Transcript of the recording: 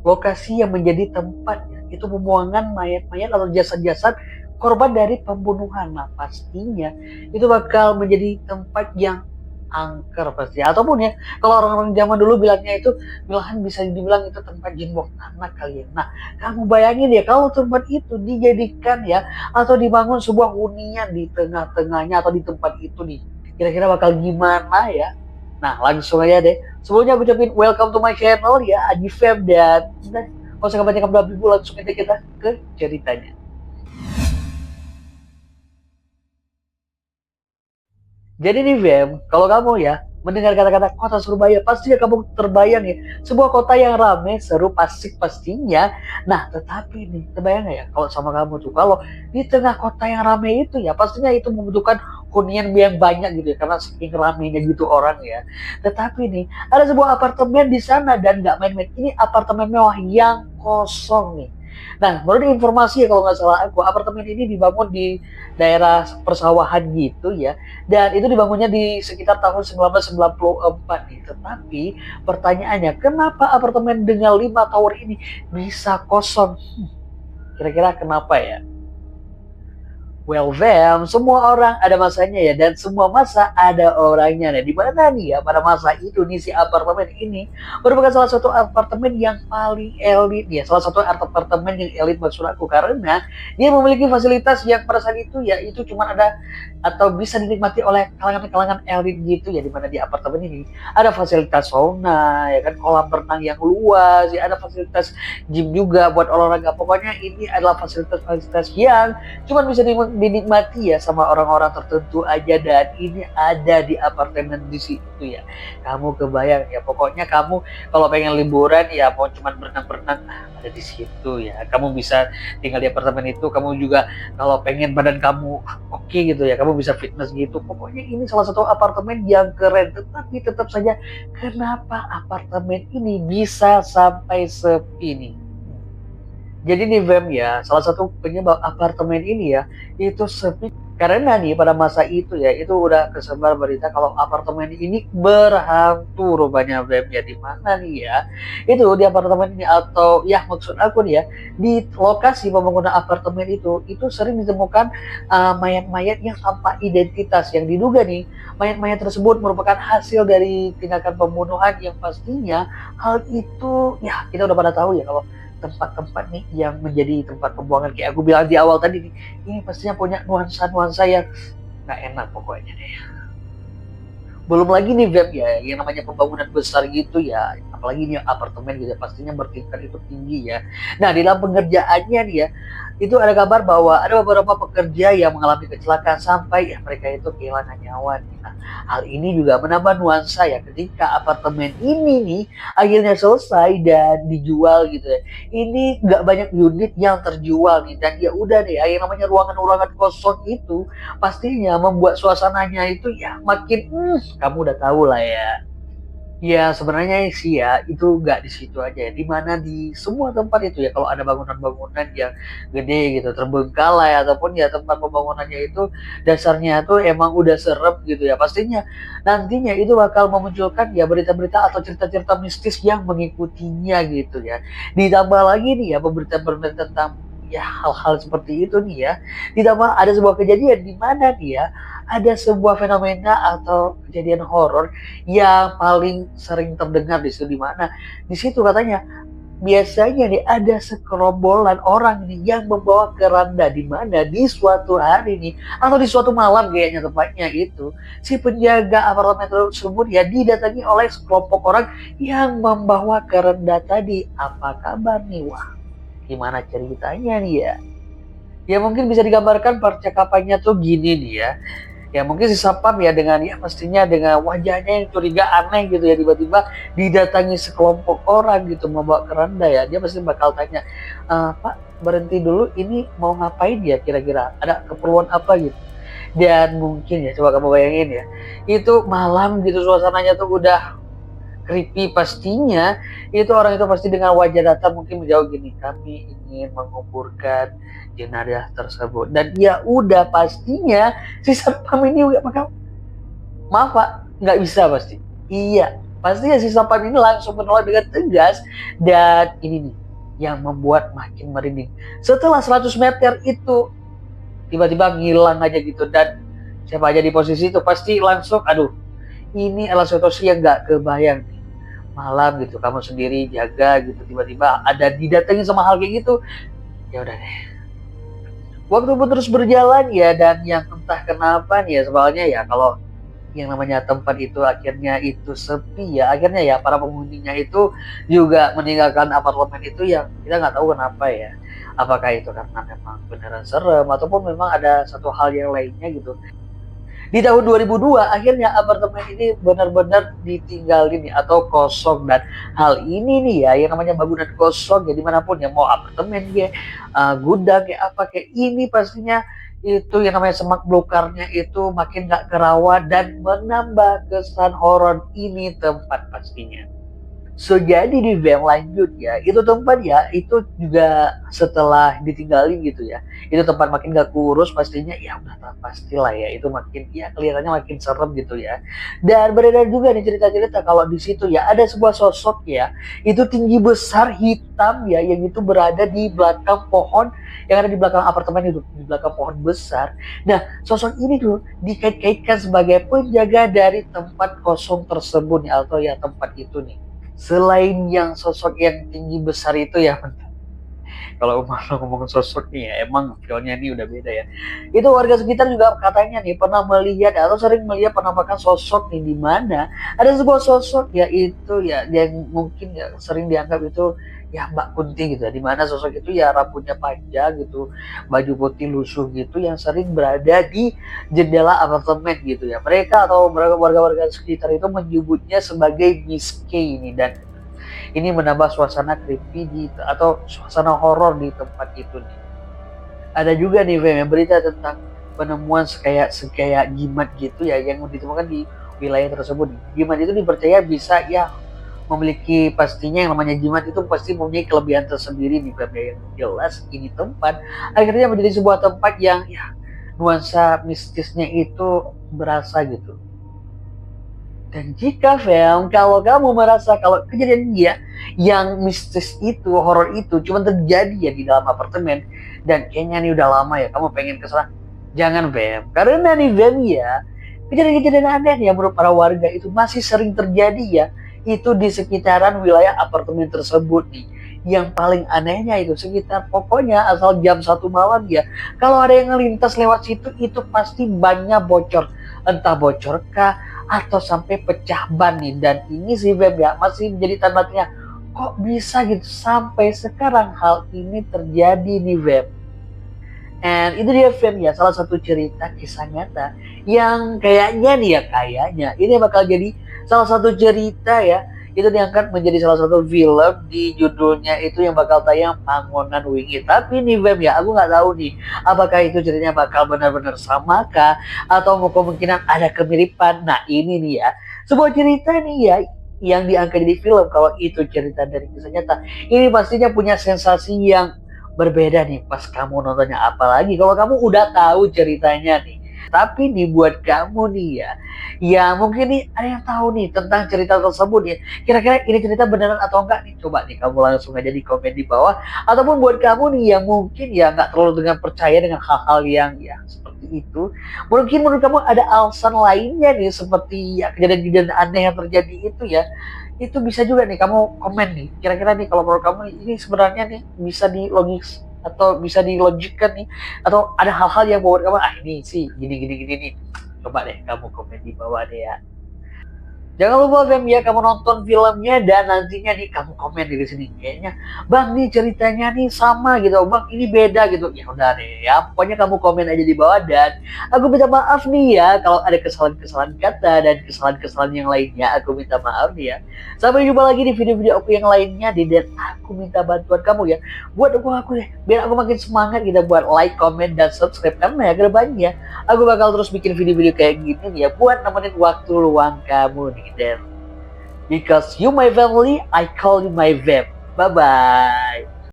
lokasi yang menjadi tempatnya itu pembuangan mayat-mayat atau jasad-jasad korban dari pembunuhan. Nah, pastinya itu bakal menjadi tempat yang angker pasti. Ataupun ya, kalau orang-orang zaman dulu bilangnya itu, malahan bisa dibilang itu tempat jin buang anak kali ya. Nah, kamu bayangin ya kalau tempat itu dijadikan ya, atau dibangun sebuah hunian di tengah-tengahnya atau di tempat itu nih. Kira-kira bakal gimana ya? Nah, langsung aja deh. Sebelumnya aku ucapin welcome to my channel ya, Adi Feb, dan kalau usah kebanyakan bla-bla, langsung aja kita ke ceritanya. Jadi nih Feb, kalau kamu ya mendengar kata-kata kota Surabaya, pasti ya kamu terbayang ya sebuah kota yang ramai, seru, asik pastinya. Nah, tetapi nih, terbayang nggak ya kalau sama kamu tuh, kalau di tengah kota yang ramai itu ya, pastinya itu membutuhkan hunian yang banyak gitu ya, karena saking ramainya gitu orang ya. Tetapi nih, ada sebuah apartemen di sana dan nggak main-main. Ini apartemen mewah yang kosong nih. Nah, menurut informasi ya kalau nggak salah aku, apartemen ini dibangun di daerah persawahan gitu ya, dan itu dibangunnya di sekitar tahun 1994 nih. Tetapi pertanyaannya, kenapa apartemen dengan 5 tower ini bisa kosong? Kira-kira kenapa ya? Well, fam, semua orang ada masanya ya, dan semua masa ada orangnya. Nah, di mana nih ya pada masa itu nih si apartemen ini merupakan salah satu apartemen yang paling elit ya, salah satu apartemen yang elit maksud aku, karena dia memiliki fasilitas yang pada saat itu ya itu cuma ada atau bisa dinikmati oleh kalangan-kalangan elit gitu ya, di mana di apartemen ini ada fasilitas sauna ya kan, kolam renang yang luas ya, ada fasilitas gym juga buat olahraga. Pokoknya ini adalah fasilitas-fasilitas yang cuma bisa dinikmati ya sama orang-orang tertentu aja, dan ini ada di apartemen di situ ya. Kamu kebayang ya, pokoknya kamu kalau pengen liburan ya mau cuma berenang-berenang ada di situ ya. Kamu bisa tinggal di apartemen itu, kamu juga kalau pengen badan kamu oke gitu ya, kamu bisa fitness gitu. Pokoknya ini salah satu apartemen yang keren, tetapi tetap saja kenapa apartemen ini bisa sampai sepi nih? Jadi nih Vem ya, salah satu penyebab apartemen ini ya, itu sepi karena nih pada masa itu ya, itu udah kesebar berita kalau apartemen ini berhantu rupanya Vem ya. Di mana nih ya? Itu di apartemen ini, atau ya maksud aku nih ya, di lokasi pembangunan apartemen itu sering ditemukan mayat-mayat yang tanpa identitas, yang diduga nih mayat-mayat tersebut merupakan hasil dari tindakan pembunuhan, yang pastinya hal itu ya kita udah pada tahu ya, kalau tempat-tempat nih yang menjadi tempat pembuangan kayak aku bilang di awal tadi nih, ini pastinya punya nuansa-nuansa yang nggak enak pokoknya deh. Belum lagi nih Feb ya, yang namanya pembangunan besar gitu ya, apalagi ini apartemen gitu ya, pastinya bertingkat itu tinggi ya. Nah, di dalam pengerjaannya nih ya, itu ada kabar bahwa ada beberapa pekerja yang mengalami kecelakaan sampai ya mereka itu kehilangan nyawa nih. Nah, hal ini juga menambah nuansa ya ketika apartemen ini nih akhirnya selesai dan dijual gitu ya. Ini nggak banyak unit yang terjual nih, dan ya udah deh, yang namanya ruangan-ruangan kosong itu pastinya membuat suasananya itu ya makin kamu udah tahu lah ya. Ya sebenarnya sih ya itu nggak di situ aja ya, di mana di semua tempat itu ya kalau ada bangunan-bangunan yang gede gitu terbengkalai, ataupun ya tempat pembangunannya itu dasarnya tuh emang udah serem gitu ya, pastinya nantinya itu bakal memunculkan ya berita-berita atau cerita-cerita mistis yang mengikutinya gitu ya. Ditambah lagi nih ya pemberitaan-pemberitaan tentang ya hal-hal seperti itu nih ya, ditambah ada sebuah kejadian di mana nih ya ada sebuah fenomena atau kejadian horor yang paling sering terdengar di situ, di mana di situ katanya biasanya nih ada sekerombolan orang nih yang membawa keranda, di mana di suatu hari nih atau di suatu malam kayaknya tepatnya itu si penjaga apartemen tersebut ya didatangi oleh sekelompok orang yang membawa keranda tadi. Apa kabar nih? Wah, gimana ceritanya nih ya? Ya mungkin bisa digambarkan percakapannya tuh gini nih ya. Ya mungkin si Sapam ya dengan ya pastinya dengan wajahnya yang curiga aneh gitu ya, tiba-tiba didatangi sekelompok orang gitu membawa keranda ya, dia pasti bakal tanya, Pak berhenti dulu, ini mau ngapain ya, kira-kira ada keperluan apa gitu. Dan mungkin ya coba kamu bayangin ya, itu malam gitu suasananya tuh udah creepy pastinya, itu orang itu pasti dengan wajah datar mungkin menjawab gini, kami ingin menguburkan jenazah tersebut. Dan ya udah pastinya si satpam ini udah bakal, maaf pak, nggak bisa pasti. Iya, pastinya si Sapam ini langsung menolak dengan tegas. Dan ini nih yang membuat makin merinding. Setelah 100 meter itu tiba-tiba ngilang aja gitu, dan siapa aja di posisi itu pasti langsung, aduh, ini adalah situasi yang gak kebayang nih. Malam gitu kamu sendiri jaga gitu, tiba-tiba ada didatengin sama hal kayak gitu. Ya udah deh, waktu pun terus berjalan ya, dan yang entah kenapa nih ya, soalnya ya kalau yang namanya tempat itu akhirnya itu sepi ya, akhirnya ya para penghuninya itu juga meninggalkan apartemen itu, yang kita nggak tahu kenapa ya, apakah itu karena memang beneran serem ataupun memang ada satu hal yang lainnya gitu. Di tahun 2002 akhirnya apartemen ini benar-benar ditinggalin nih, atau kosong. Dan hal ini nih ya, yang namanya bangunan kosong ya, dimanapun ya, mau apartemen ya, gudang ya, apa kayak ini, pastinya itu yang namanya semak belukarnya itu makin gak kerawat dan menambah kesan horor ini tempat pastinya. So, jadi di film lanjut ya, itu tempat ya, itu juga setelah ditinggalin gitu ya, itu tempat makin gak kurus pastinya, ya udah pastilah ya, itu makin ya kelihatannya makin serem gitu ya. Dan beredar juga nih cerita-cerita kalau di situ ya ada sebuah sosok ya, itu tinggi besar hitam ya, yang itu berada di belakang pohon yang ada di belakang apartemen itu, di belakang pohon besar. Nah, sosok ini tuh dikait-kaitkan sebagai penjaga dari tempat kosong tersebut nih, atau ya tempat itu nih. Selain yang sosok yang tinggi besar itu ya, kalau ngomong sosok nih ya, emang filmnya ini udah beda ya. Itu warga sekitar juga katanya nih pernah melihat atau sering melihat penampakan sosok nih, di mana ada sebuah sosok ya, itu ya yang mungkin ya sering dianggap itu ya Mbak Kunti gitu ya, di mana sosok itu ya rambutnya panjang gitu, baju putih lusuh gitu, yang sering berada di jendela apartemen gitu ya. Mereka atau warga-warga sekitar itu menyebutnya sebagai Miss K ini, dan ini menambah suasana creepy atau suasana horor di tempat itu nih. Ada juga nih Fem, berita tentang penemuan kayak jimat gitu ya, yang ditemukan di wilayah tersebut. Jimat itu dipercaya bisa ya memiliki, pastinya yang namanya jimat itu pasti mempunyai kelebihan tersendiri nih Fem. Yang jelas ini tempat akhirnya menjadi sebuah tempat yang ya nuansa mistisnya itu berasa gitu. Dan jika Fem, kalau kamu merasa kalau kejadian dia yang mistis itu, horor itu cuma terjadi ya di dalam apartemen, dan kayaknya nih udah lama ya kamu pengen kesana, jangan Fem. Karena nih Fem ya, kejadian-kejadian aneh yang menurut para warga itu masih sering terjadi ya, itu di sekitaran wilayah apartemen tersebut nih. Yang paling anehnya itu sekitar, pokoknya asal jam 1 malam ya, kalau ada yang ngelintas lewat situ itu pasti bannya bocor. Entah bocor kah atau sampai pecah ban nih. Dan ini sih Feb ya masih menjadi tanda tanya, kok bisa gitu sampai sekarang hal ini terjadi nih Feb. And itu dia Feb ya, salah satu cerita kisah nyata yang kayaknya nih ya, kayaknya ini bakal jadi salah satu cerita ya, itu diangkat menjadi salah satu film di judulnya itu yang bakal tayang Pangonan Wingi. Tapi nih Feb ya, aku nggak tahu nih apakah itu ceritanya bakal benar-benar sama kah, atau kemungkinan ada kemiripan. Nah ini nih ya, sebuah cerita nih ya yang diangkat di film. Kalau itu cerita dari kisah nyata, ini pastinya punya sensasi yang berbeda nih pas kamu nontonnya, apalagi kalau kamu udah tahu ceritanya nih. Tapi dibuat kamu nih ya mungkin nih ada yang tahu nih tentang cerita tersebut ya, kira-kira ini cerita beneran atau enggak nih, coba nih kamu langsung aja di komen di bawah. Ataupun buat kamu nih yang mungkin ya nggak terlalu dengan percaya dengan hal-hal yang ya seperti itu, mungkin menurut kamu ada alasan lainnya nih, seperti ya kejadian-kejadian aneh yang terjadi itu ya, itu bisa juga nih kamu komen nih, kira-kira nih kalau menurut kamu ini sebenarnya nih bisa dilogis atau bisa dilogikkan nih, atau ada hal-hal yang membuat kamu ini sih gini nih. Coba deh kamu komen di bawah deh ya. Jangan lupa Fem ya, kamu nonton filmnya dan nantinya nih kamu komen di sini, kayaknya Bang nih ceritanya nih sama gitu, Bang ini beda gitu. Ya udah deh ya, pokoknya kamu komen aja di bawah, dan aku minta maaf nih ya kalau ada kesalahan-kesalahan kata dan kesalahan-kesalahan yang lainnya, aku minta maaf nih ya. Sampai jumpa lagi di video-video aku yang lainnya dan aku minta bantuan kamu ya buat dukung aku deh, biar aku makin semangat kita buat like, comment, dan subscribe, karena ya kedepannya aku bakal terus bikin video-video kayak gini nih ya, buat nemenin waktu luang kamu nih. Then, because you my family, I call you my fam. Bye bye.